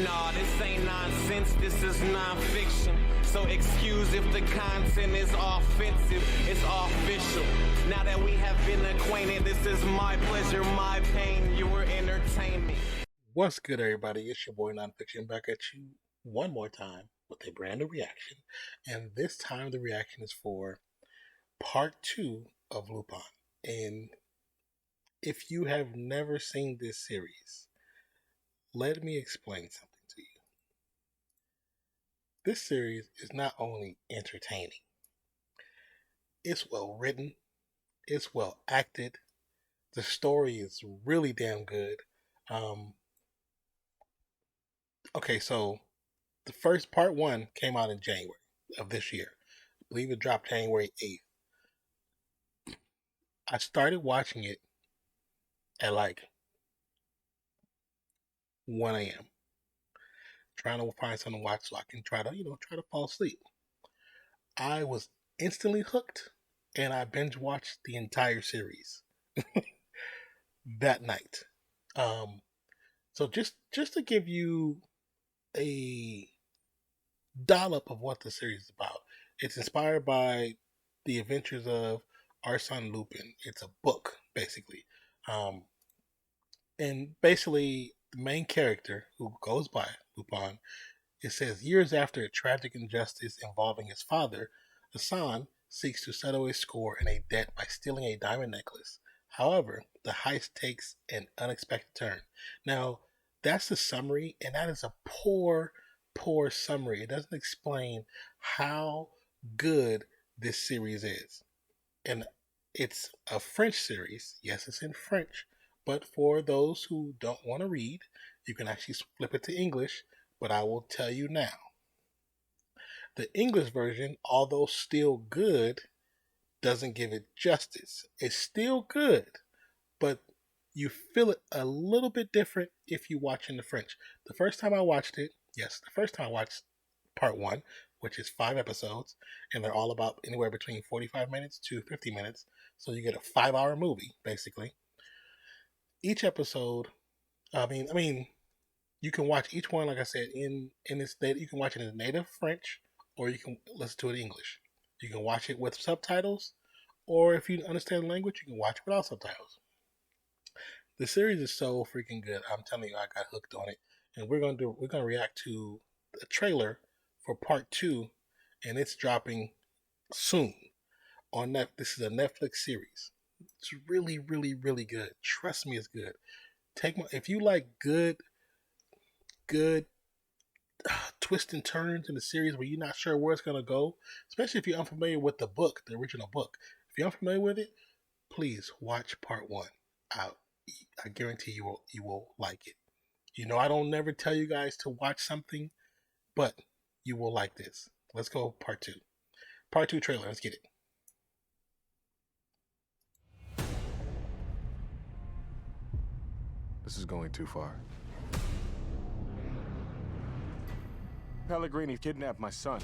Nah, this ain't nonsense, this is nonfiction. So excuse if the content is offensive, it's official. Now that we have been acquainted, this is my pleasure, my pain, your entertainment. What's good, everybody? It's your boy Nonpfixion back at you one more time with a brand new reaction. And this time the reaction is for part 2 of Lupin. And if you have never seen this series, let me explain something to you. This series is not only entertaining, it's well written, it's well acted, the story is really damn good. Okay, so the first part 1 came out in January of this year. I believe it dropped January 8th. I started watching it at like 1 a.m. trying to find something to watch so I can try to fall asleep. I was instantly hooked and I binge watched the entire series that night. So just to give you a dollop of what the series is about. It's inspired by the adventures of Arsène Lupin. It's a book, basically. And basically, the main character, who goes by Lupin, it says years after a tragic injustice involving his father, Hassan seeks to settle his score in a debt by stealing a diamond necklace. However, the heist takes an unexpected turn. Now, that's the summary, and that is a poor summary. It doesn't explain how good this series is. And it's a French series. Yes, it's in French. But for those who don't want to read, you can actually flip it to English. But I will tell you now. The English version, although still good, doesn't give it justice. It's still good, but you feel it a little bit different if you watch in the French. The first time I watched part 1, which is 5 episodes, and they're all about anywhere between 45 minutes to 50 minutes. So you get a 5-hour movie, basically. Each episode, I mean, you can watch each one, like I said, in its native. You can watch it in native French, or you can listen to it in English. You can watch it with subtitles, or if you understand the language, you can watch it without subtitles. The series is so freaking good. I'm telling you, I got hooked on it, and we're gonna react to a trailer for part 2, and it's dropping soon on Net. This is a Netflix series. It's really, really, really good. Trust me, it's good. If you like good twists and turns in the series where you're not sure where it's gonna go, especially if you're unfamiliar with the book, the original book. If you're unfamiliar with it, please watch part 1 out. I guarantee you will like it. You know, I don't never tell you guys to watch something, but you will like this. Let's go part 2. Part 2 trailer. Let's get it. This is going too far. Pellegrini kidnapped my son.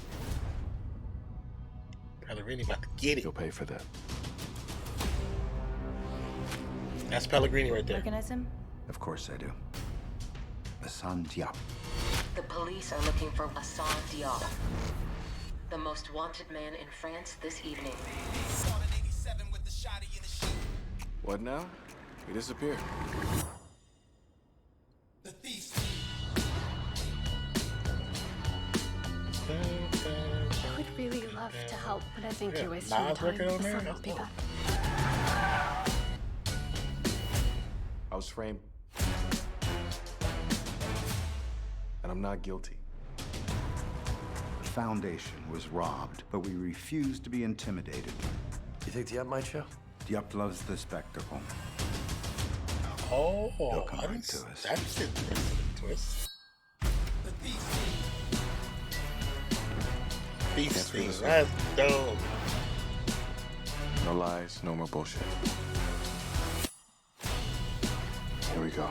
Pellegrini about to get it. You'll pay for that. That's Pellegrini right there. Recognize him? Of course I do. Hassan Diop. The police are looking for Hassan Diop, the most wanted man in France this evening. What now? He disappeared. I would really love to help, but I think you're wasting your Nas time. record on there? I'll be back. I was framed. And I'm not guilty. The foundation was robbed, but we refused to be intimidated. You think Diop might show? Diop loves the spectacle. Oh, He'll come right to us. That's a twist. These things, that's dope. No lies, no more bullshit. Here we go.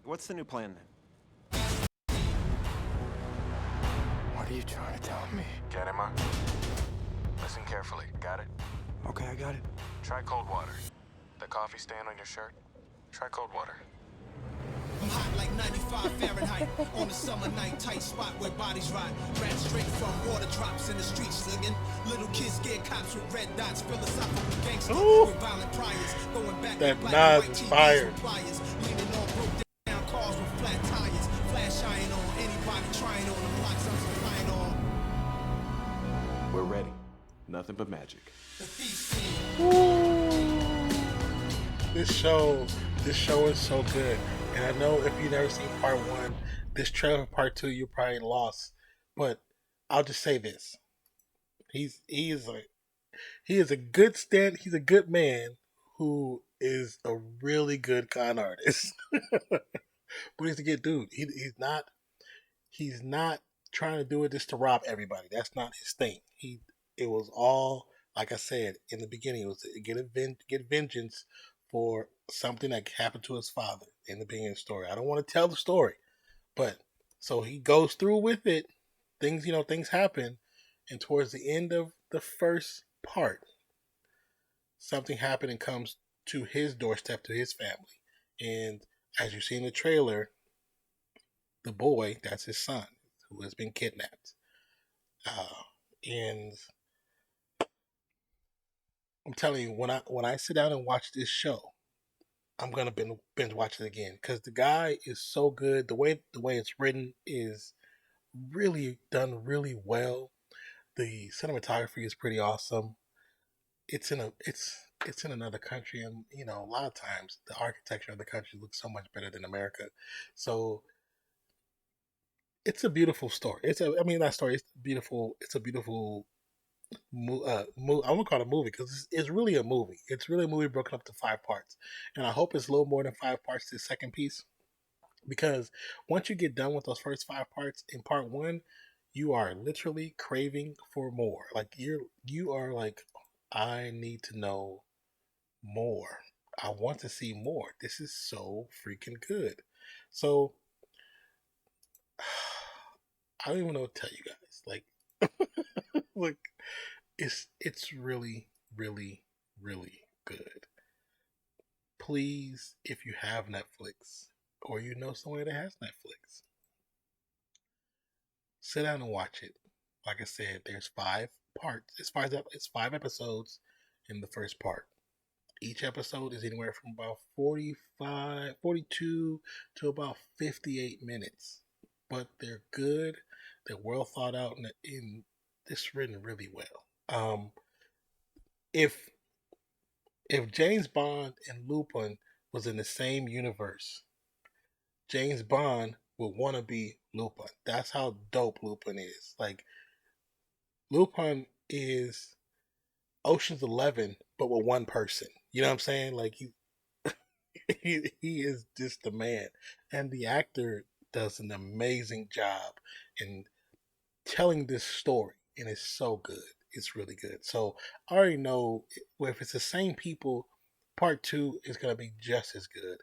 What's the new plan then? What are you trying to tell me? Get him, Listen carefully, got it? Okay, I got it. Try cold water. The coffee stain on your shirt? Try cold water. I'm hot like 95 Fahrenheit on a summer night, tight spot where bodies rot. Rats straight from water drops in the streets slinging. Little kids scared cops with red dots. Philosophical gangsters with violent priors. Going back That to black and Nas white is TVs fire. with pliers. Leaning on broke down cars with flat tires. Flash iron on anybody trying on the blocks I'm supplying on. We're ready. Nothing but magic. The thief team. This show is so good. And I know if you've never seen part one, this trailer for part two, you're probably lost. But I'll just say this: he is a good man who is a really good con artist. But he's a good dude. He's not trying to do it just to rob everybody. That's not his thing. It was all, like I said in the beginning, it was to get vengeance for something that happened to his father in the beginning of the story. I don't want to tell the story, but so he goes through with it. Things happen, and towards the end of the first part, something happened and comes to his doorstep, to his family. And as you see in the trailer, the boy, that's his son, who has been kidnapped. And I'm telling you, when I sit down and watch this show, I'm gonna binge watch it again because the guy is so good. The way it's written is really done really well. The cinematography is pretty awesome. It's in another country, and a lot of times the architecture of the country looks so much better than America. So it's a beautiful story. That story is beautiful. It's a beautiful I won't call it a movie because it's really a movie. It's really a movie broken up to 5 parts, and I hope it's a little more than 5 parts to the second piece. Because once you get done with those first 5 parts in part one, you are literally craving for more. Like you are like, I need to know more. I want to see more. This is so freaking good. So I don't even know what to tell you guys. Like it's really, really, really good. Please, if you have Netflix or you know somebody that has Netflix, sit down and watch it. Like I said, there's 5 parts. It's 5 episodes in the first part. Each episode is anywhere from about 42 to about 58 minutes. But they're good. They're well thought out, and it's written really well. If James Bond and Lupin was in the same universe, James Bond would want to be Lupin. That's how dope Lupin is. Like, Lupin is Ocean's 11, but with one person. You know what I'm saying? Like, he is just the man. And the actor does an amazing job in telling this story, and it's so good. It's really good. So I already know if it's the same people, part 2 is going to be just as good.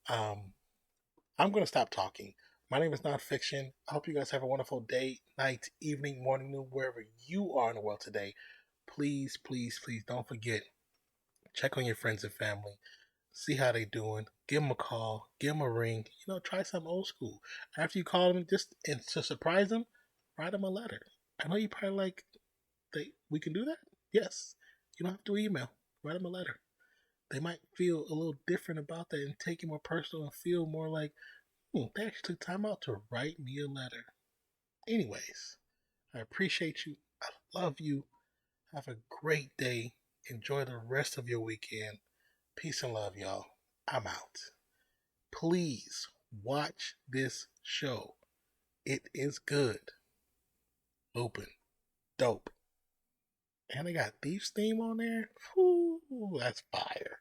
I'm going to stop talking. My name is Nonpfixion. I hope you guys have a wonderful day, night, evening, morning, noon, wherever you are in the world today. Please, please, please don't forget, check on your friends and family. See how they doing. Give them a call. Give them a ring. Try something old school. After you call them, and to surprise them, write them a letter. I know you probably like, we can do that? Yes. You don't have to email. Write them a letter. They might feel a little different about that and take it more personal and feel more like, they actually took time out to write me a letter. Anyways, I appreciate you. I love you. Have a great day. Enjoy the rest of your weekend. Peace and love, y'all. I'm out. Please watch this show. It is good. Lupin. Dope. And they got Thief's theme on there. Whew, that's fire.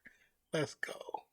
Let's go.